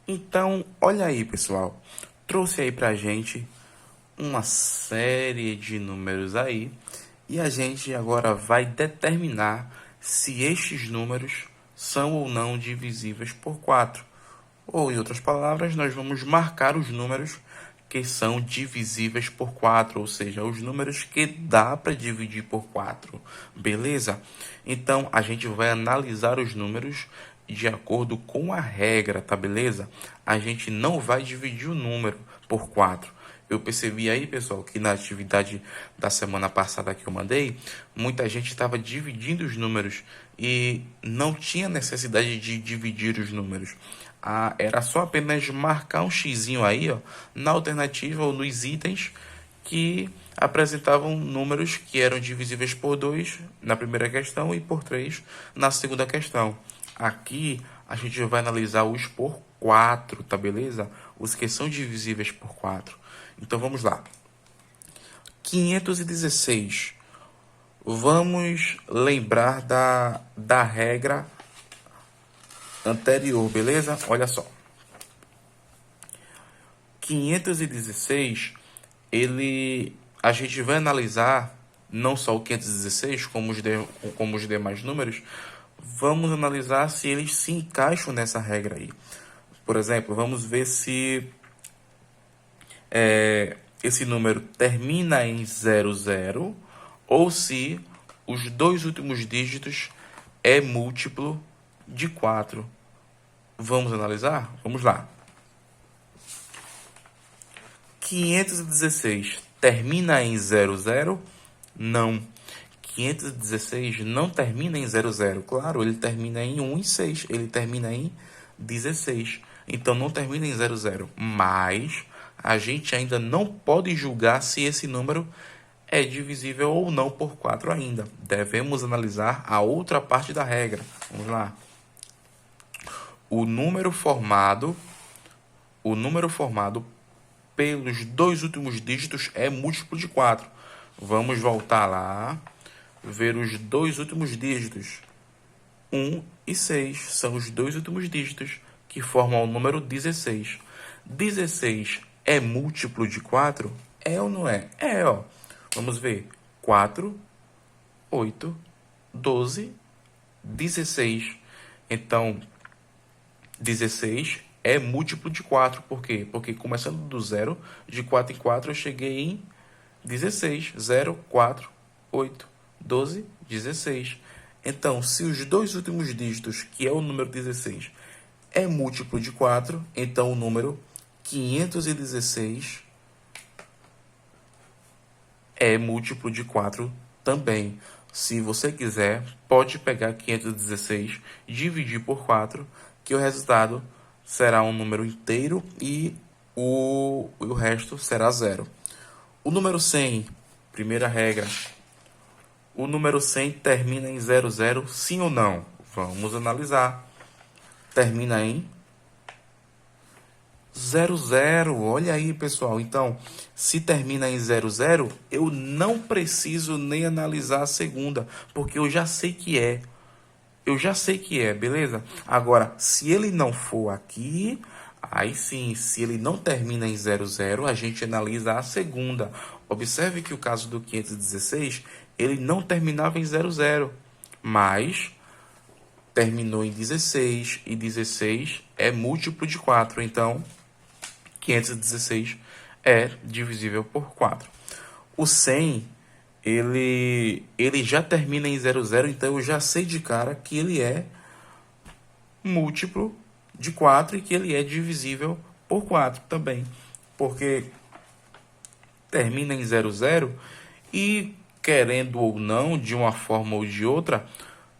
Então, olha aí, pessoal. Trouxe aí pra gente uma série de números aí e a gente agora vai determinar se estes números são ou não divisíveis por 4. Ou, em outras palavras, nós vamos marcar os números que são divisíveis por 4, ou seja, os números que dá para dividir por 4, beleza? Então, a gente vai analisar os números de acordo com a regra, tá beleza? A gente não vai dividir o número por 4. Eu percebi aí, pessoal, que na atividade da semana passada que eu mandei, muita gente estava dividindo os números e não tinha necessidade de dividir os números. Era só apenas marcar um xizinho aí, ó, na alternativa ou nos itens que apresentavam números que eram divisíveis por 2 na primeira questão e por 3 na segunda questão. Aqui a gente vai analisar os por 4, tá beleza? Os que são divisíveis por 4. Então vamos lá. 516. Vamos lembrar da regra anterior, beleza? Olha só. 516, a gente vai analisar não só o 516, como os demais números, vamos analisar se eles se encaixam nessa regra aí. Por exemplo, vamos ver se esse número termina em 00 ou se os dois últimos dígitos é múltiplo de 4. Vamos analisar? Vamos lá. 516 termina em 00? Não. 516 não termina em 00. Claro, ele termina em 1 e 6. Ele termina em 16. Então, não termina em 00. Mas a gente ainda não pode julgar se esse número é divisível ou não por 4 ainda. Devemos analisar a outra parte da regra. Vamos lá. O número formado pelos dois últimos dígitos é múltiplo de 4. Vamos voltar lá, ver os dois últimos dígitos. 1 e 6 são os dois últimos dígitos que formam o número 16. 16 é múltiplo de 4? É ou não é? É, ó. Vamos ver. 4, 8, 12, 16. Então, 16 é múltiplo de 4. Por quê? Porque começando do zero, de 4 em 4, eu cheguei em 16. 0, 4, 8, 12, 16. Então, se os dois últimos dígitos, que é o número 16, é múltiplo de 4, então o número 516 é múltiplo de 4 também. Se você quiser, pode pegar 516 e dividir por 4, que o resultado será um número inteiro e o resto será zero. O número 100, primeira regra. O número 100 termina em 00, sim ou não? Vamos analisar. Termina em 00. Olha aí, pessoal. Então, se termina em 00, eu não preciso nem analisar a segunda, porque eu já sei que é. Eu já sei que é, beleza? Agora, se ele não for aqui, aí sim, se ele não termina em 00, a gente analisa a segunda. Observe que o caso do 516, ele não terminava em 00, mas terminou em 16, e 16 é múltiplo de 4, então 516 é divisível por 4. O 100, ele já termina em 00, então eu já sei de cara que ele é múltiplo de 4 e que ele é divisível por 4 também. Porque termina em 00 e, querendo ou não, de uma forma ou de outra,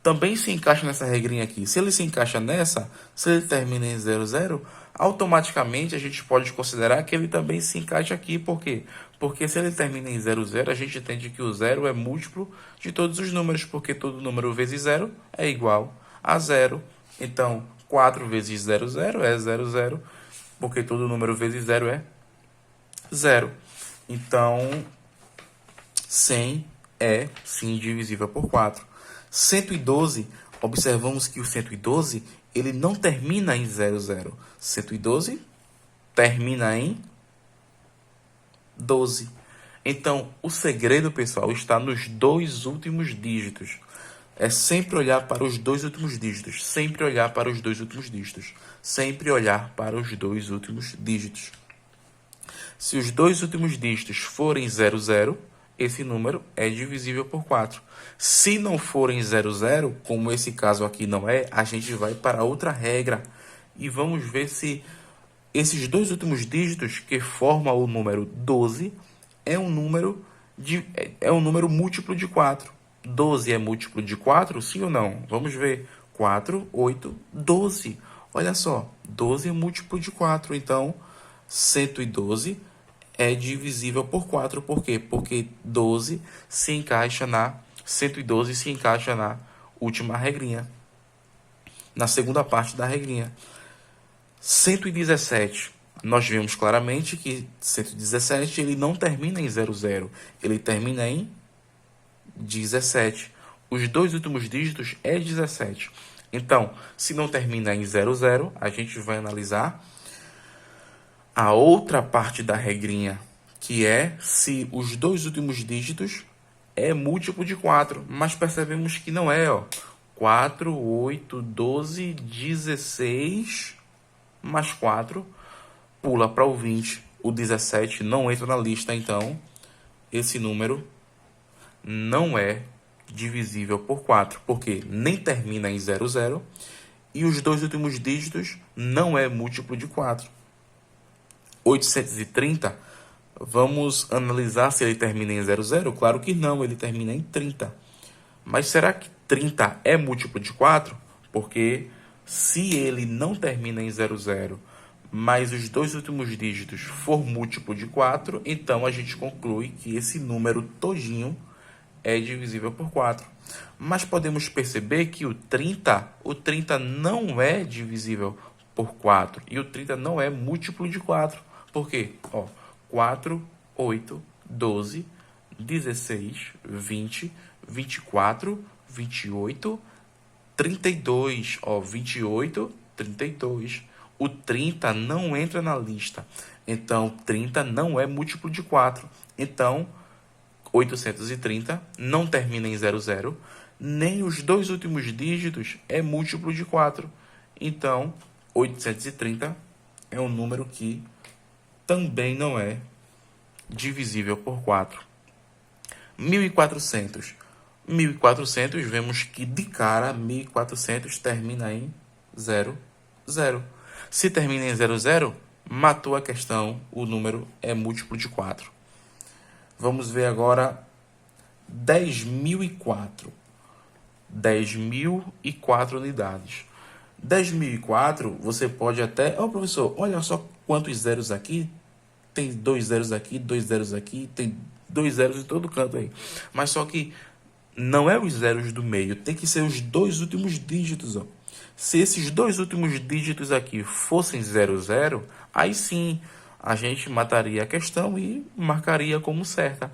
também se encaixa nessa regrinha aqui. Se ele se encaixa nessa, se ele termina em 00, automaticamente a gente pode considerar que ele também se encaixa aqui. Por quê? Porque se ele termina em 00, a gente entende que o zero é múltiplo de todos os números, porque todo número vezes zero é igual a zero. Então, 4 vezes 00 é 00, porque todo número vezes zero é zero. Então, 100 é, sim, divisível por 4. 112, observamos que o 112, ele não termina em 00. 112 termina em 12. Então, o segredo, pessoal, está nos dois últimos dígitos. É sempre olhar para os dois últimos dígitos. Sempre olhar para os dois últimos dígitos. Sempre olhar para os dois últimos dígitos. Se os dois últimos dígitos forem 00, esse número é divisível por 4. Se não forem 00, como esse caso aqui não é, a gente vai para outra regra. E vamos ver se esses dois últimos dígitos que formam o número 12 é um número múltiplo de 4. 12 é múltiplo de 4, sim ou não? Vamos ver. 4, 8, 12. Olha só, 12 é múltiplo de 4. Então, 112 é divisível por 4. Por quê? Porque 112 se encaixa na última regrinha. Na segunda parte da regrinha. 117. Nós vemos claramente que 117 ele não termina em 00. Ele termina em 17. Os dois últimos dígitos é 17. Então, se não termina em 00, a gente vai analisar a outra parte da regrinha, que é se os dois últimos dígitos é múltiplo de 4. Mas percebemos que não é, ó. 4, 8, 12, 16, mais 4, pula para o 20. O 17 não entra na lista, então esse número não é divisível por 4, porque nem termina em 00 e os dois últimos dígitos não é múltiplo de 4. 830, vamos analisar se ele termina em 00? Claro que não, ele termina em 30. Mas será que 30 é múltiplo de 4? Porque se ele não termina em 00, mas os dois últimos dígitos for múltiplo de 4, então a gente conclui que esse número todinho é divisível por 4. Mas podemos perceber que o 30 não é divisível por 4. E o 30 não é múltiplo de 4. Por quê? 4, 8, 12, 16, 20, 24, 28, 32. 28, 32. O 30 não entra na lista. Então, 30 não é múltiplo de 4. Então, 830 não termina em 00, nem os dois últimos dígitos é múltiplo de 4. Então, 830 é um número que também não é divisível por 4. 1400. 1400, vemos que de cara 1400 termina em 00. Se termina em 00, matou a questão, o número é múltiplo de 4. Vamos ver agora 10.004. 10.004 unidades. 10.004, você pode até... professor, olha só quantos zeros aqui. Tem 2 zeros aqui, 2 zeros aqui, tem 2 zeros em todo canto aí. Mas só que não é os zeros do meio, tem que ser os dois últimos dígitos. Se esses dois últimos dígitos aqui fossem 00, aí sim a gente mataria a questão e marcaria como certa.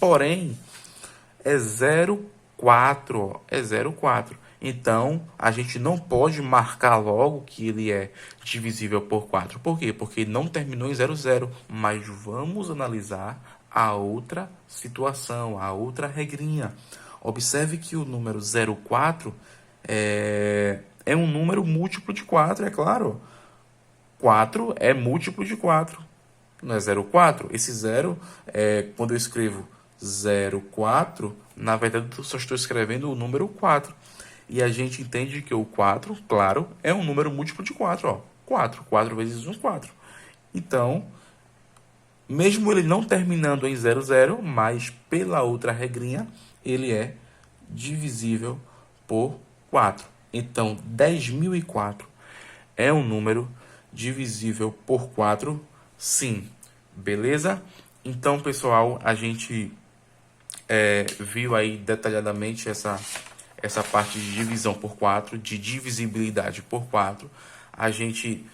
Porém, é 04, é 04. Então, a gente não pode marcar logo que ele é divisível por 4. Por quê? Porque não terminou em 00. Mas vamos analisar a outra situação, a outra regrinha. Observe que o número 04 é um número múltiplo de 4, é claro. 4 é múltiplo de 4. Não é 04? Esse 0, quando eu escrevo 04, na verdade eu só estou escrevendo o número 4. E a gente entende que o 4, claro, é um número múltiplo de 4. 4 vezes 1, 4. Então, mesmo ele não terminando em 00, mas pela outra regrinha, ele é divisível por 4. Então, 10.004 é um número divisível por 4, sim. Beleza? Então, pessoal, a gente viu aí detalhadamente essa parte de divisão por 4, de divisibilidade por 4. A gente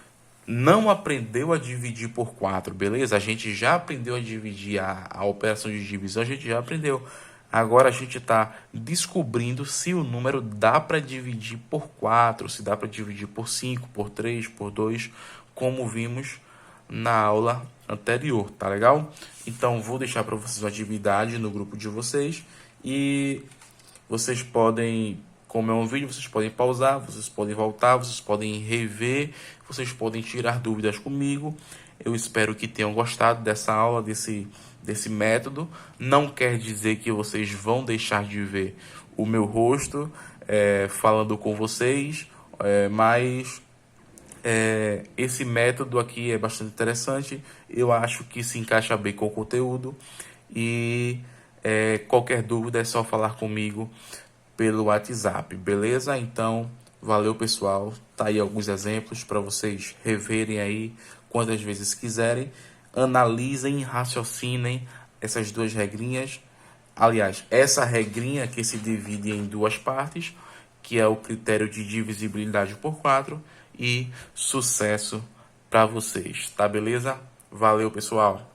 não aprendeu a dividir por 4, beleza? A gente já aprendeu a dividir a operação de divisão, a gente já aprendeu. Agora a gente está descobrindo se o número dá para dividir por 4, se dá para dividir por 5, por 3, por 2, como vimos na aula anterior, tá legal? Então vou deixar para vocês uma atividade no grupo de vocês e vocês podem, como é um vídeo, vocês podem pausar, vocês podem voltar, vocês podem rever, vocês podem tirar dúvidas comigo. Eu espero que tenham gostado dessa aula, desse método. Não quer dizer que vocês vão deixar de ver o meu rosto falando com vocês, mas esse método aqui é bastante interessante. Eu acho que se encaixa bem com o conteúdo e qualquer dúvida é só falar comigo pelo WhatsApp, beleza? Então, valeu pessoal, tá aí alguns exemplos para vocês reverem aí quantas vezes quiserem, analisem, raciocinem essas duas regrinhas. Aliás, essa regrinha que se divide em duas partes, que é o critério de divisibilidade por 4 e sucesso para vocês, tá beleza? Valeu pessoal!